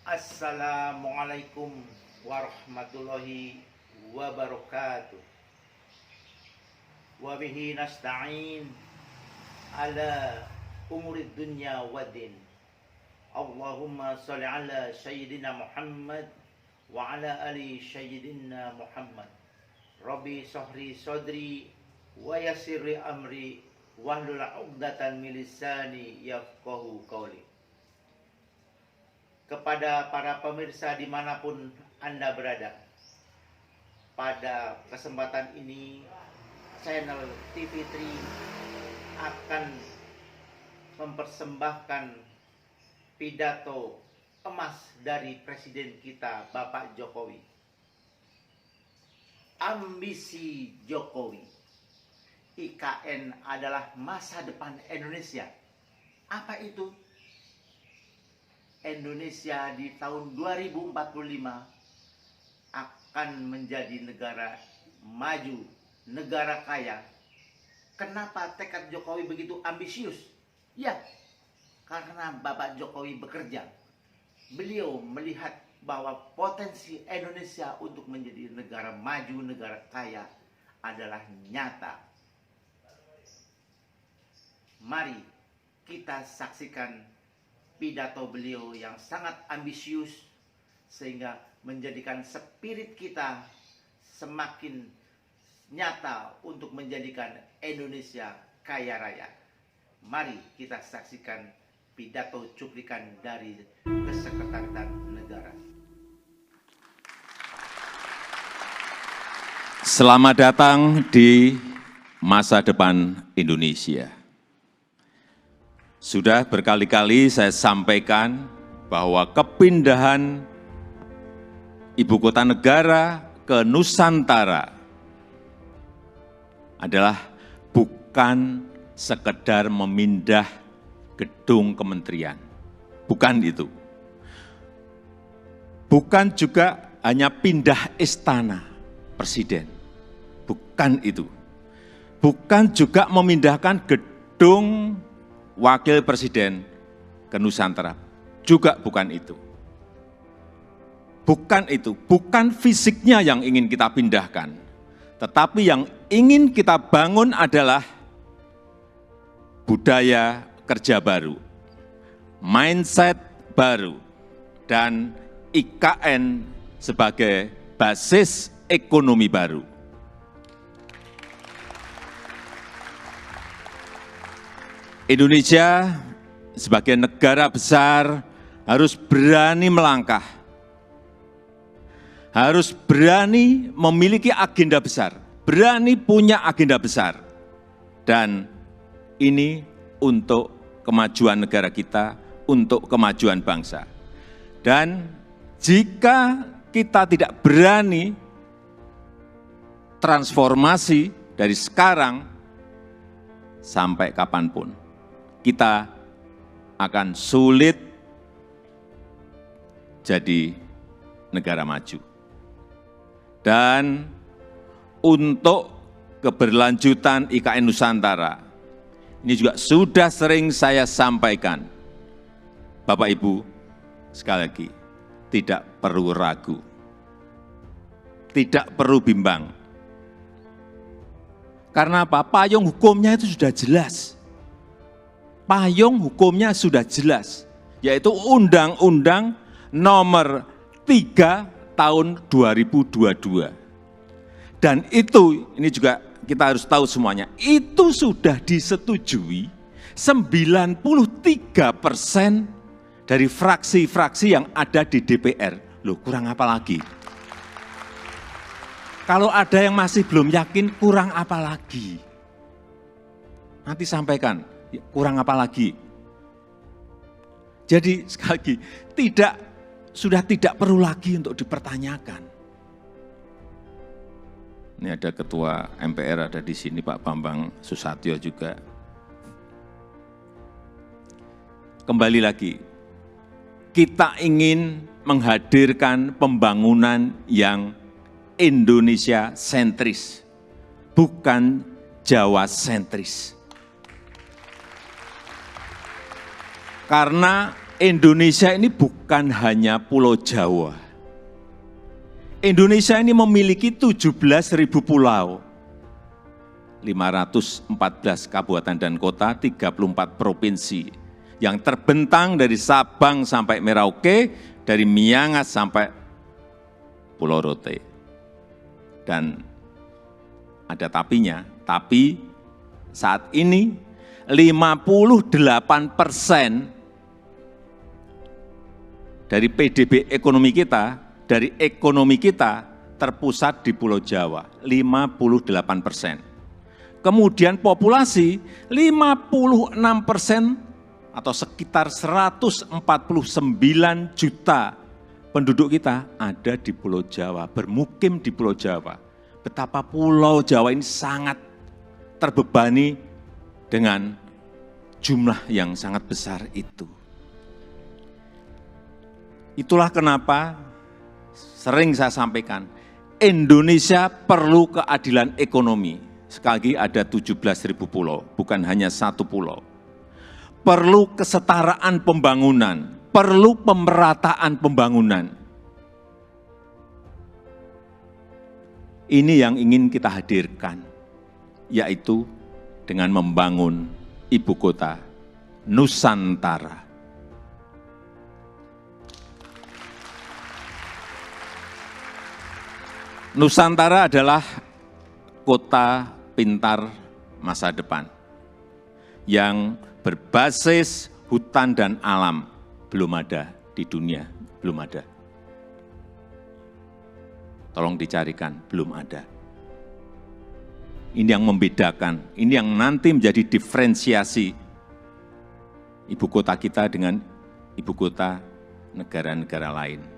Assalamualaikum warahmatullahi wabarakatuh. Wa bihi nasta'in ala umurid dunya waddin. Allahumma sholli ala sayyidina Muhammad wa ala ali sayyidina Muhammad. Rabbi sahri sadri wa yassirli amri wahlul 'uqdatan min lisani yafqahu qawli. Kepada para pemirsa dimanapun Anda berada, pada kesempatan ini channel TV3 akan mempersembahkan pidato emas dari Presiden kita Bapak Jokowi. Ambisi Jokowi, IKN adalah masa depan Indonesia. Apa itu? Indonesia di tahun 2045 akan menjadi negara maju, negara kaya. Kenapa tekad Jokowi begitu ambisius? Ya, karena Bapak Jokowi bekerja. Beliau melihat bahwa potensi Indonesia untuk menjadi negara maju, negara kaya adalah nyata. Mari kita saksikan pidato beliau yang sangat ambisius sehingga menjadikan spirit kita semakin nyata untuk menjadikan Indonesia kaya raya. Mari kita saksikan pidato cuplikan dari Kesekretariatan Negara. Selamat datang di masa depan Indonesia. Sudah berkali-kali saya sampaikan bahwa kepindahan ibu kota negara ke Nusantara adalah bukan sekedar memindah gedung kementerian. Bukan itu. Bukan juga hanya pindah istana presiden. Bukan itu. Bukan juga memindahkan gedung wakil presiden ke Nusantara, juga bukan itu. Bukan itu, bukan fisiknya yang ingin kita pindahkan, tetapi yang ingin kita bangun adalah budaya kerja baru, mindset baru, dan IKN sebagai basis ekonomi baru. Indonesia sebagai negara besar harus berani melangkah, harus berani memiliki agenda besar, berani punya agenda besar. Dan ini untuk kemajuan negara kita, untuk kemajuan bangsa. Dan jika kita tidak berani transformasi dari sekarang sampai kapanpun, kita akan sulit jadi negara maju. Dan untuk keberlanjutan IKN Nusantara, ini juga sudah sering saya sampaikan. Bapak Ibu, sekali lagi, tidak perlu ragu, tidak perlu bimbang. Karena apa? Payung hukumnya itu sudah jelas. Payung hukumnya sudah jelas, yaitu Undang-Undang Nomor 3 Tahun 2022. Dan itu, ini juga kita harus tahu semuanya, itu sudah disetujui 93% dari fraksi-fraksi yang ada di DPR. Loh, kurang apa lagi? Kalau ada yang masih belum yakin, kurang apa lagi? Nanti sampaikan. Kurang apa lagi? Jadi sekali lagi, sudah tidak perlu lagi untuk dipertanyakan. Ini ada Ketua MPR ada di sini, Pak Bambang Susatyo juga. Kembali lagi, kita ingin menghadirkan pembangunan yang Indonesia sentris, bukan Jawa sentris. Karena Indonesia ini bukan hanya Pulau Jawa. Indonesia ini memiliki 17.000 pulau, 514 kabupaten dan kota, 34 provinsi, yang terbentang dari Sabang sampai Merauke, dari Miangas sampai Pulau Rote. Dan ada tapinya, tapi saat ini 58% dari PDB ekonomi kita, dari ekonomi kita terpusat di Pulau Jawa, 58%. Kemudian populasi 56% atau sekitar 149 juta penduduk kita ada di Pulau Jawa, bermukim di Pulau Jawa. Betapa Pulau Jawa ini sangat terbebani dengan jumlah yang sangat besar itu. Itulah kenapa sering saya sampaikan, Indonesia perlu keadilan ekonomi. Sekali lagi ada 17.000 pulau, bukan hanya satu pulau. Perlu kesetaraan pembangunan, perlu pemerataan pembangunan. Ini yang ingin kita hadirkan, yaitu dengan membangun ibu kota Nusantara. Nusantara adalah kota pintar masa depan yang berbasis hutan dan alam. Belum ada di dunia, belum ada. Tolong dicarikan, belum ada. Ini yang membedakan, ini yang nanti menjadi diferensiasi ibu kota kita dengan ibu kota negara-negara lain.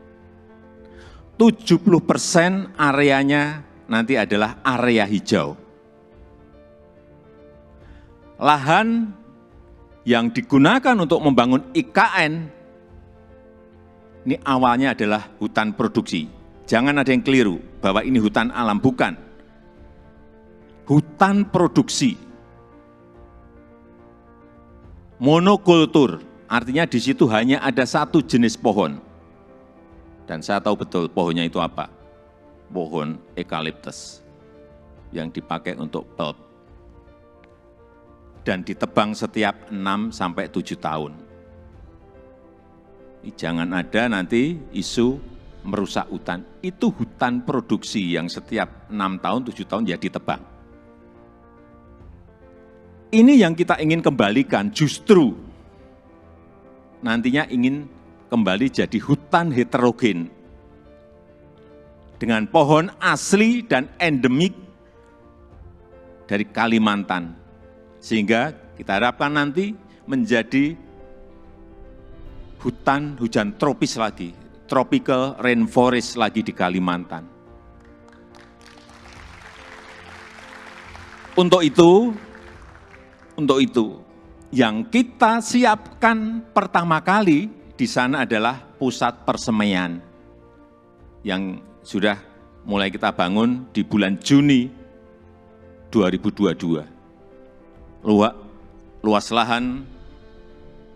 70% areanya nanti adalah area hijau. Lahan yang digunakan untuk membangun IKN, ini awalnya adalah hutan produksi. Jangan ada yang keliru bahwa ini hutan alam, bukan. Hutan produksi. Monokultur, artinya di situ hanya ada satu jenis pohon. Dan saya tahu betul pohonnya itu apa. Pohon eukaliptus yang dipakai untuk pulp. Dan ditebang setiap 6-7 tahun. Jangan ada nanti isu merusak hutan. Itu hutan produksi yang setiap 6 tahun, 7 tahun ya ditebang. Ini yang kita ingin kembalikan, justru nantinya ingin kembali jadi hutan heterogen dengan pohon asli dan endemik dari Kalimantan. Sehingga kita harapkan nanti menjadi hutan hujan tropis lagi, tropical rainforest lagi di Kalimantan. Untuk itu, yang kita siapkan pertama kali di sana adalah pusat persemaian yang sudah mulai kita bangun di bulan Juni 2022. Luas lahan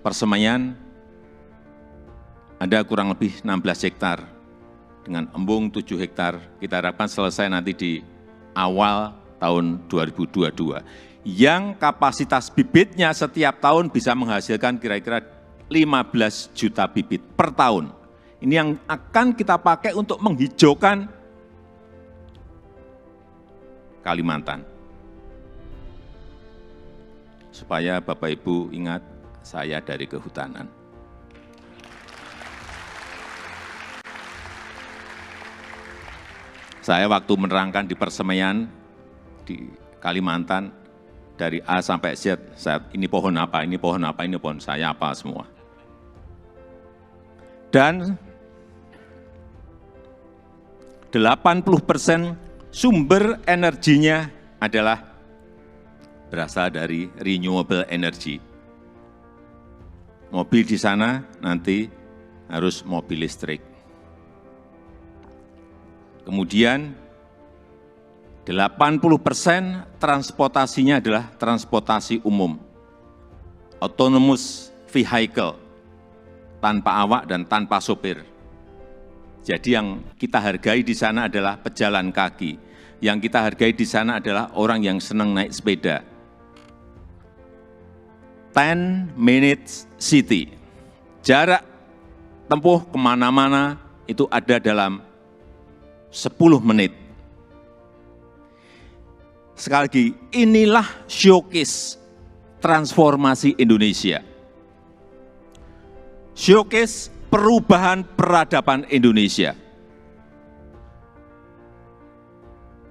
persemaian ada kurang lebih 16 hektar dengan embung 7 hektar. Kita harapkan selesai nanti di awal tahun 2022. Yang kapasitas bibitnya setiap tahun bisa menghasilkan kira-kira 15 juta bibit per tahun. Ini yang akan kita pakai untuk menghijaukan Kalimantan. Supaya Bapak Ibu ingat, saya dari kehutanan. Saya waktu menerangkan di persemaian di Kalimantan, dari A sampai Z, ini pohon apa, ini pohon apa, ini pohon saya apa semua. Dan 80% sumber energinya adalah berasal dari renewable energy. Mobil di sana nanti harus mobil listrik. Kemudian 80% transportasinya adalah transportasi umum, autonomous vehicle, tanpa awak dan tanpa sopir. Jadi yang kita hargai di sana adalah pejalan kaki. Yang kita hargai di sana adalah orang yang senang naik sepeda. 10 minutes city. Jarak tempuh kemana-mana itu ada dalam 10 menit. Sekali lagi, inilah showcase transformasi Indonesia. Showcase perubahan peradaban Indonesia.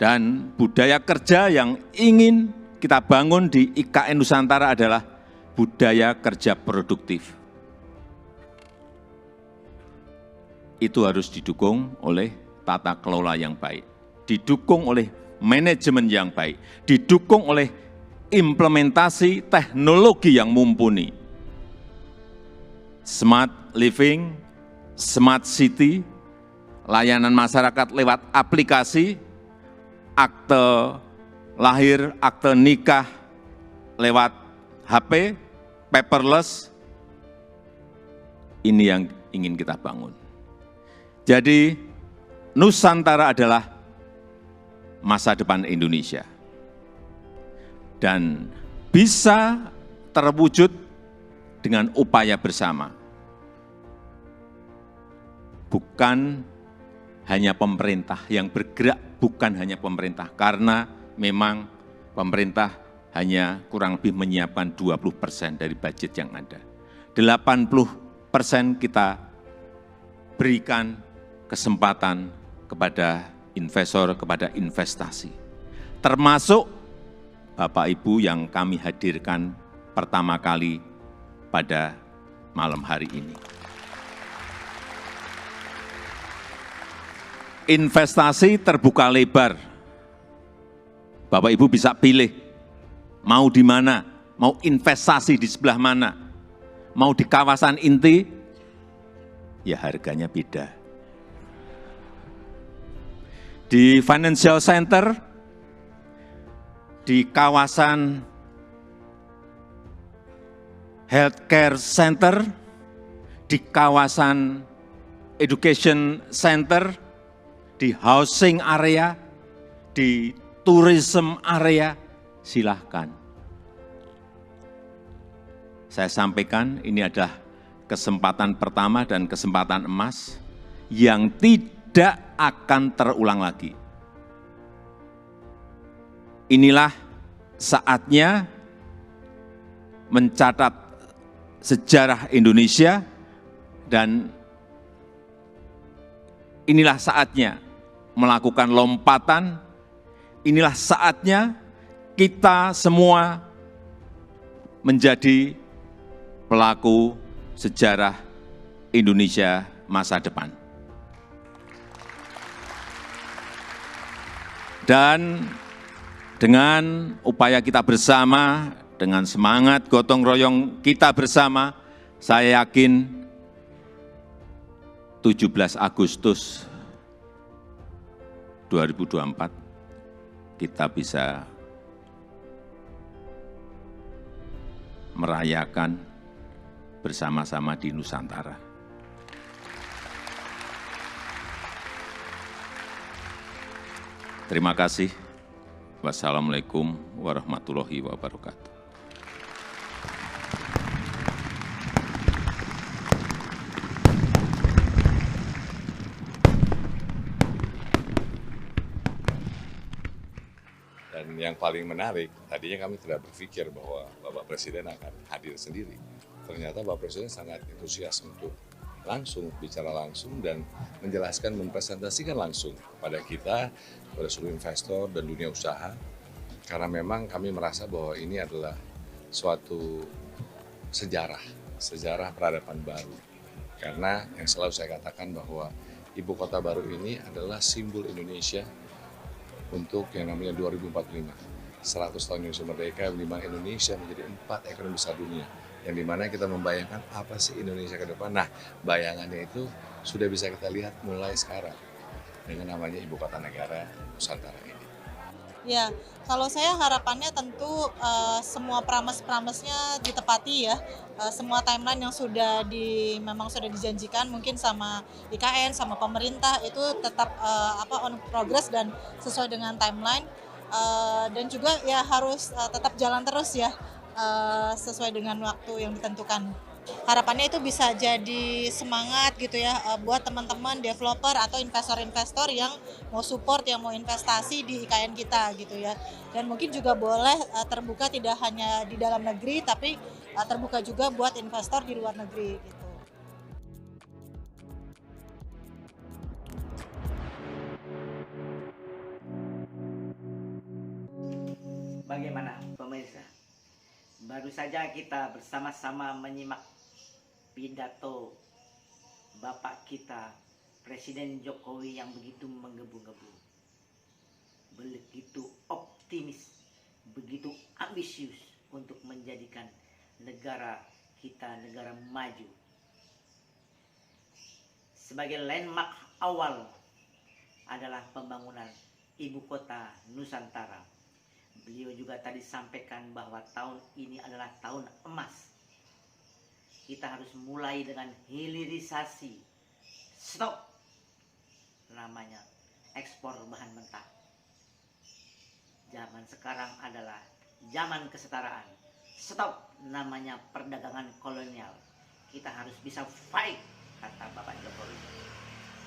Dan budaya kerja yang ingin kita bangun di IKN Nusantara adalah budaya kerja produktif. Itu harus didukung oleh tata kelola yang baik, didukung oleh manajemen yang baik, didukung oleh implementasi teknologi yang mumpuni. Smart living, smart city, layanan masyarakat lewat aplikasi, akte lahir, akte nikah lewat HP, paperless, ini yang ingin kita bangun. Jadi Nusantara adalah masa depan Indonesia. Dan bisa terwujud dengan upaya bersama. Bukan hanya pemerintah yang bergerak, bukan hanya pemerintah. Karena memang pemerintah hanya kurang lebih menyiapkan 20% dari budget yang ada. 80% kita berikan kesempatan kepada investor, kepada investasi. Termasuk Bapak Ibu yang kami hadirkan pertama kali pada malam hari ini. Investasi terbuka lebar. Bapak Ibu bisa pilih mau di mana, mau investasi di sebelah mana, mau di kawasan inti, ya harganya beda. Di financial center, di kawasan healthcare center, di kawasan education center, di housing area, di tourism area, silahkan. Saya sampaikan ini adalah kesempatan pertama dan kesempatan emas yang tidak akan terulang lagi. Inilah saatnya mencatat sejarah Indonesia dan inilah saatnya melakukan lompatan, inilah saatnya kita semua menjadi pelaku sejarah Indonesia masa depan. Dan dengan upaya kita bersama, dengan semangat gotong royong kita bersama, saya yakin 17 Agustus 2024 kita bisa merayakan bersama-sama di Nusantara. Terima kasih. Wassalamualaikum warahmatullahi wabarakatuh. Dan yang paling menarik, tadinya kami tidak berpikir bahwa Bapak Presiden akan hadir sendiri. Ternyata Bapak Presiden sangat antusias untuk langsung bicara langsung dan menjelaskan, mempresentasikan langsung pada kita, pada seluruh investor dan dunia usaha. Karena memang kami merasa bahwa ini adalah suatu sejarah peradaban baru. Karena yang selalu saya katakan bahwa ibu kota baru ini adalah simbol Indonesia untuk yang namanya 2045. 100 tahun Indonesia merdeka, di mana Indonesia menjadi 4 ekonomi besar dunia. Yang dimana kita membayangkan apa sih Indonesia ke depan. Nah, bayangannya itu sudah bisa kita lihat mulai sekarang dengan namanya Ibu Kota Negara Nusantara ini. Ya, kalau saya harapannya tentu semua promise-promise-nya ditepati ya. Semua timeline yang memang sudah dijanjikan mungkin sama IKN, sama pemerintah itu tetap on progress dan sesuai dengan timeline. Dan juga ya harus tetap jalan terus ya, sesuai dengan waktu yang ditentukan. Harapannya itu bisa jadi semangat gitu ya, buat teman-teman developer atau investor-investor yang mau support, yang mau investasi di IKN kita gitu ya. Dan mungkin juga boleh terbuka tidak hanya di dalam negeri, tapi terbuka juga buat investor di luar negeri gitu. Bagaimana pemirsa? Baru saja kita bersama-sama menyimak pidato Bapak kita Presiden Jokowi yang begitu menggebu-gebu, begitu optimis, begitu ambisius untuk menjadikan negara kita negara maju. Sebagai landmark awal adalah pembangunan ibu kota Nusantara. Beliau juga tadi sampaikan bahwa tahun ini adalah tahun emas. Kita harus mulai dengan hilirisasi. Stop namanya ekspor bahan mentah. Zaman sekarang adalah zaman kesetaraan. Stop namanya perdagangan kolonial. Kita harus bisa fight, kata Bapak Jokowi.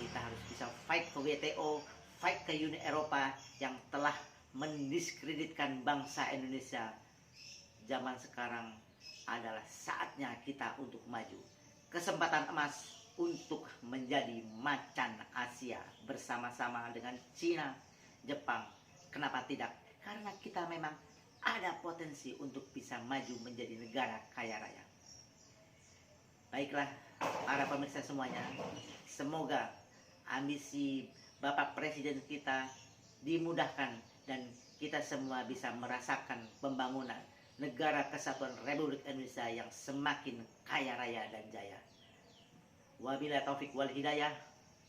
Kita harus bisa fight ke WTO, fight ke Uni Eropa yang telah mendiskreditkan bangsa Indonesia. Zaman sekarang adalah saatnya kita untuk maju. Kesempatan emas untuk menjadi macan Asia bersama-sama dengan Cina, Jepang. Kenapa tidak? Karena kita memang ada potensi untuk bisa maju menjadi negara kaya raya. Baiklah para pemirsa semuanya, semoga ambisi Bapak Presiden kita dimudahkan dan kita semua bisa merasakan pembangunan negara kesatuan Republik Indonesia yang semakin kaya raya dan jaya. Wabillahi taufik wal hidayah.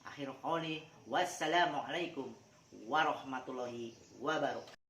Akhir qouli wassalamualaikum warahmatullahi wabarakatuh.